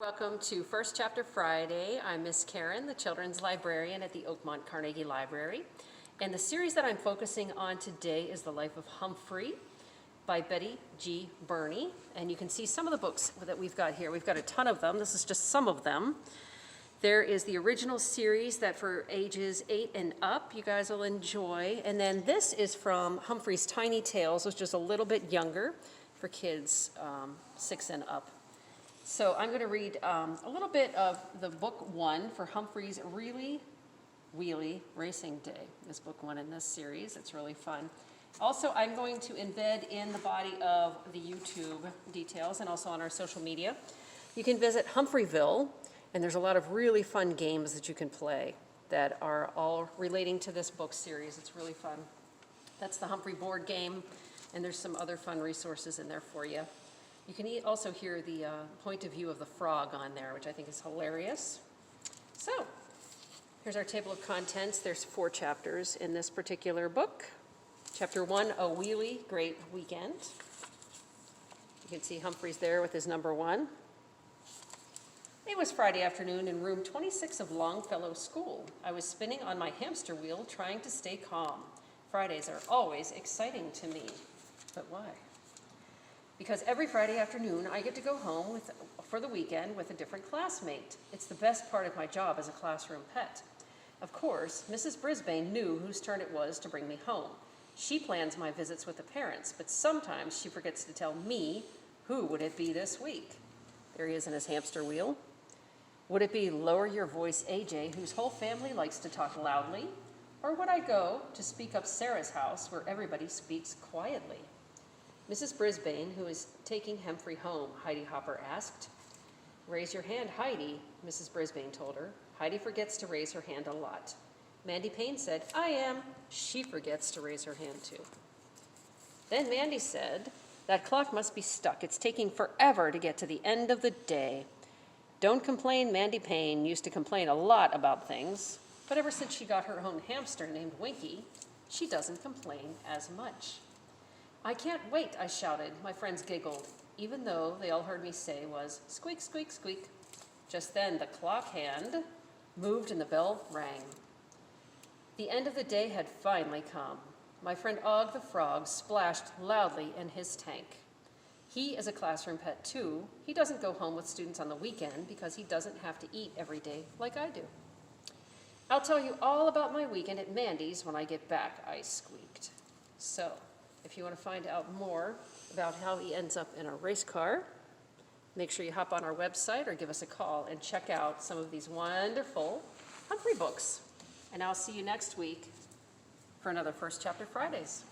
Welcome to First Chapter Friday. I'm Miss Karen, the Children's Librarian at the Oakmont Carnegie Library. And the series that I'm focusing on today is The Life of Humphrey by Betty G. Burney. And you can see some of the books that we've got here. We've got a ton of them. This is just some of them. There is the original series that for ages 8 and up, you guys will enjoy. And then this is from Humphrey's Tiny Tales, which is a little bit younger for kids 6 and up. So I'm going to read a little bit of the book 1 for Humphrey's Really Wheelie Racing Day. This book 1 in this series. It's really fun. Also, I'm going to embed in the body of the YouTube details and also on our social media. You can visit Humphreyville, and there's a lot of really fun games that you can play that are all relating to this book series. It's really fun. That's the Humphrey board game, and there's some other fun resources in there for you. You can also hear the point of view of the frog on there, which I think is hilarious. So, here's our table of contents. There's 4 chapters in this particular book. Chapter 1, A Wheelie Great Weekend. You can see Humphrey's there with his number 1. It was Friday afternoon in room 26 of Longfellow School. I was spinning on my hamster wheel trying to stay calm. Fridays are always exciting to me. But why? Because every Friday afternoon, I get to go home for the weekend with a different classmate. It's the best part of my job as a classroom pet. Of course, Mrs. Brisbane knew whose turn it was to bring me home. She plans my visits with the parents, but sometimes she forgets to tell me who would it be this week. There he is in his hamster wheel. Would it be Lower-Your-Voice-A.J, whose whole family likes to talk loudly? Or would I go to Speak-Up-Sayeh's house, where everybody speaks quietly? Mrs. Brisbane, who is taking Humphrey home, Heidi Hopper asked. Raise your hand, Heidi, Mrs. Brisbane told her. Heidi forgets to raise her hand a lot. Mandy Payne said, I am. She forgets to raise her hand too. Then Mandy said, that clock must be stuck. It's taking forever to get to the end of the day. Don't complain, Mandy Payne used to complain a lot about things, but ever since she got her own hamster named Winky, she doesn't complain as much. I can't wait, I shouted. My friends giggled, even though they all heard me say was, squeak, squeak, squeak. Just then, the clock hand moved and the bell rang. The end of the day had finally come. My friend Og the frog splashed loudly in his tank. He is a classroom pet too. He doesn't go home with students on the weekend because he doesn't have to eat every day like I do. I'll tell you all about my weekend at Mandy's when I get back, I squeaked. So, if you want to find out more about how he ends up in a race car, make sure you hop on our website or give us a call and check out some of these wonderful Humphrey books. And I'll see you next week for another First Chapter Fridays.